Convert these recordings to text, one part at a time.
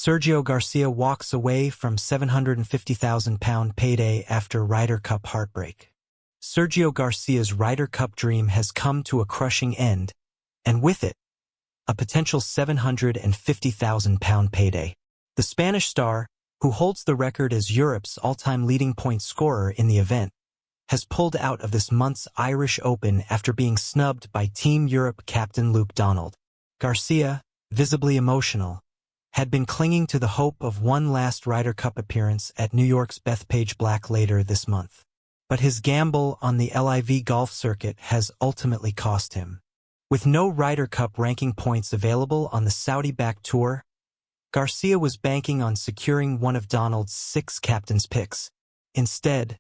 Sergio Garcia walks away from £750,000 payday after Ryder Cup heartbreak. Sergio Garcia's Ryder Cup dream has come to a crushing end, and with it, a potential £750,000 payday. The Spanish star, who holds the record as Europe's all-time leading point scorer in the event, has pulled out of this month's Irish Open after being snubbed by Team Europe captain Luke Donald. Garcia, visibly emotional, had been clinging to the hope of one last Ryder Cup appearance at New York's Bethpage Black later this month. But his gamble on the LIV golf circuit has ultimately cost him. With no Ryder Cup ranking points available on the Saudi-backed tour, Garcia was banking on securing one of Donald's 6 captain's picks. Instead,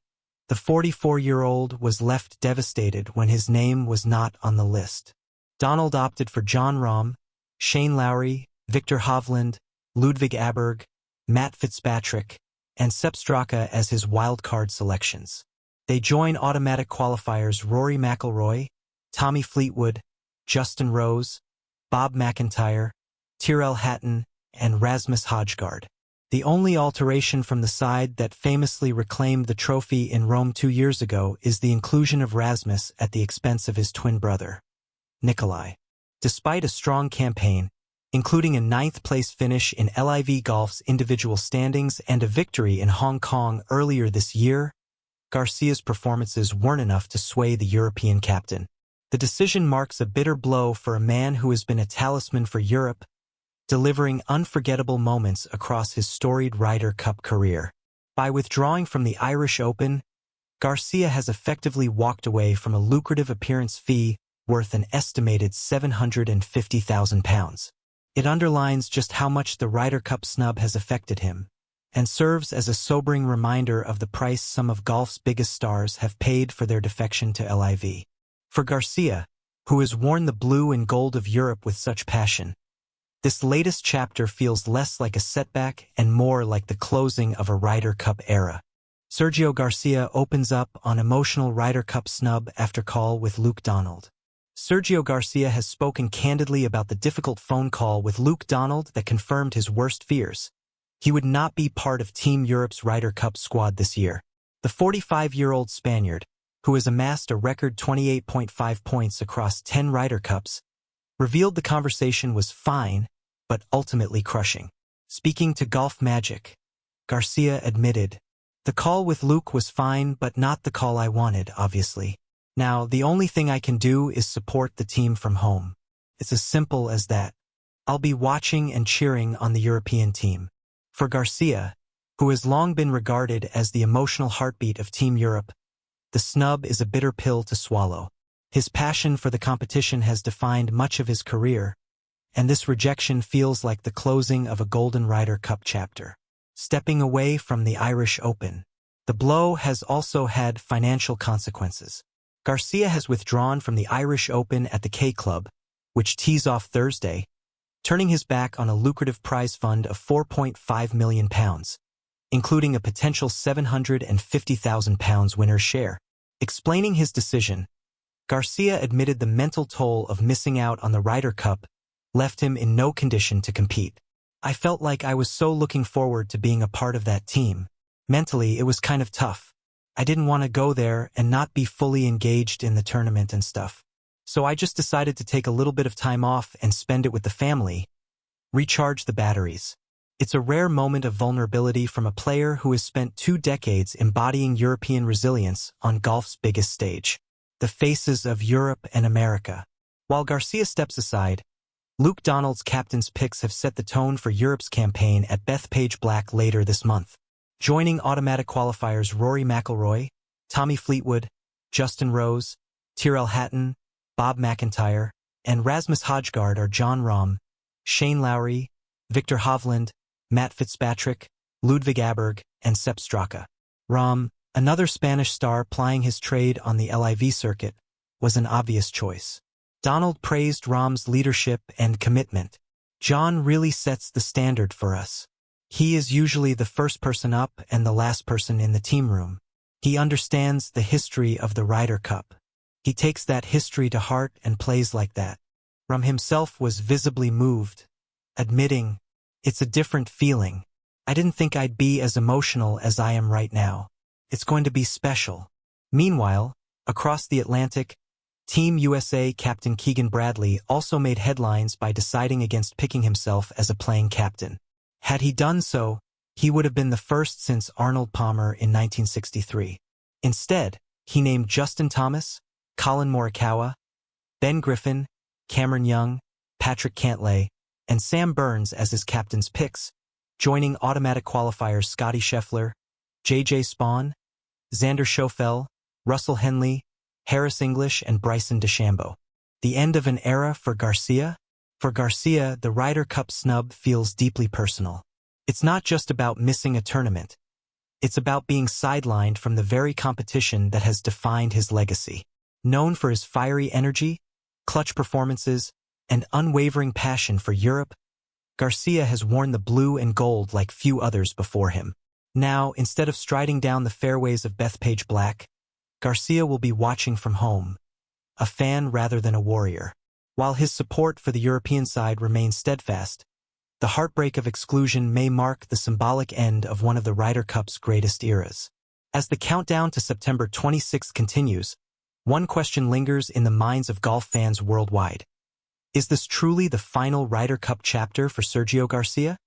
the 44-year-old was left devastated when his name was not on the list. Donald opted for Jon Rahm, Shane Lowry, Victor Hovland, Ludwig Aberg, Matt Fitzpatrick, and Sepp Straka as his wildcard selections. They join automatic qualifiers Rory McIlroy, Tommy Fleetwood, Justin Rose, Bob McIntyre, Tyrrell Hatton, and Rasmus Højgaard. The only alteration from the side that famously reclaimed the trophy in Rome 2 years ago is the inclusion of Rasmus at the expense of his twin brother, Nikolai. Despite a strong campaign, including a 9th-place finish in LIV Golf's individual standings and a victory in Hong Kong earlier this year, Garcia's performances weren't enough to sway the European captain. The decision marks a bitter blow for a man who has been a talisman for Europe, delivering unforgettable moments across his storied Ryder Cup career. By withdrawing from the Irish Open, Garcia has effectively walked away from a lucrative appearance fee worth an estimated £750,000. It underlines just how much the Ryder Cup snub has affected him, and serves as a sobering reminder of the price some of golf's biggest stars have paid for their defection to LIV. For Garcia, who has worn the blue and gold of Europe with such passion, this latest chapter feels less like a setback and more like the closing of a Ryder Cup era. Sergio Garcia opens up on emotional Ryder Cup snub after call with Luke Donald. Sergio Garcia has spoken candidly about the difficult phone call with Luke Donald that confirmed his worst fears. He would not be part of Team Europe's Ryder Cup squad this year. The 45-year-old Spaniard, who has amassed a record 28.5 points across 10 Ryder Cups, revealed the conversation was fine, but ultimately crushing. Speaking to Golf Magic, Garcia admitted, "The call with Luke was fine, but not the call I wanted, obviously. Now, the only thing I can do is support the team from home. It's as simple as that. I'll be watching and cheering on the European team." For Garcia, who has long been regarded as the emotional heartbeat of Team Europe, the snub is a bitter pill to swallow. His passion for the competition has defined much of his career, and this rejection feels like the closing of a golden Ryder Cup chapter. Stepping away from the Irish Open, the blow has also had financial consequences. Garcia has withdrawn from the Irish Open at the K Club, which tees off Thursday, turning his back on a lucrative prize fund of £4.5 million, including a potential £750,000 winner's share. Explaining his decision, Garcia admitted the mental toll of missing out on the Ryder Cup left him in no condition to compete. "I felt like I was so looking forward to being a part of that team. Mentally, it was kind of tough. I didn't want to go there and not be fully engaged in the tournament and stuff. So I just decided to take a little bit of time off and spend it with the family, recharge the batteries." It's a rare moment of vulnerability from a player who has spent 2 decades embodying European resilience on golf's biggest stage. The faces of Europe and America. While Garcia steps aside, Luke Donald's captain's picks have set the tone for Europe's campaign at Bethpage Black later this month. Joining automatic qualifiers Rory McIlroy, Tommy Fleetwood, Justin Rose, Tyrrell Hatton, Bob McIntyre, and Rasmus Højgaard are Jon Rahm, Shane Lowry, Victor Hovland, Matt Fitzpatrick, Ludwig Aberg, and Sepp Straka. Rahm, another Spanish star plying his trade on the LIV circuit, was an obvious choice. Donald praised Rahm's leadership and commitment. "John really sets the standard for us. He is usually the first person up and the last person in the team room. He understands the history of the Ryder Cup. He takes that history to heart and plays like that." Rahm himself was visibly moved, admitting, It's a different feeling. I didn't think I'd be as emotional as I am right now. It's going to be special. Meanwhile, across the Atlantic, Team USA captain Keegan Bradley also made headlines by deciding against picking himself as a playing captain. Had he done so, he would have been the first since Arnold Palmer in 1963. Instead, he named Justin Thomas, Colin Morikawa, Ben Griffin, Cameron Young, Patrick Cantlay, and Sam Burns as his captain's picks, joining automatic qualifiers Scotty Scheffler, J.J. Spawn, Xander Schauffele, Russell Henley, Harris English, and Bryson DeChambeau. The end of an era for Garcia? For Garcia, the Ryder Cup snub feels deeply personal. It's not just about missing a tournament. It's about being sidelined from the very competition that has defined his legacy. Known for his fiery energy, clutch performances, and unwavering passion for Europe, Garcia has worn the blue and gold like few others before him. Now, instead of striding down the fairways of Bethpage Black, Garcia will be watching from home, a fan rather than a warrior. While his support for the European side remains steadfast, the heartbreak of exclusion may mark the symbolic end of one of the Ryder Cup's greatest eras. As the countdown to September 26 continues, one question lingers in the minds of golf fans worldwide. Is this truly the final Ryder Cup chapter for Sergio Garcia?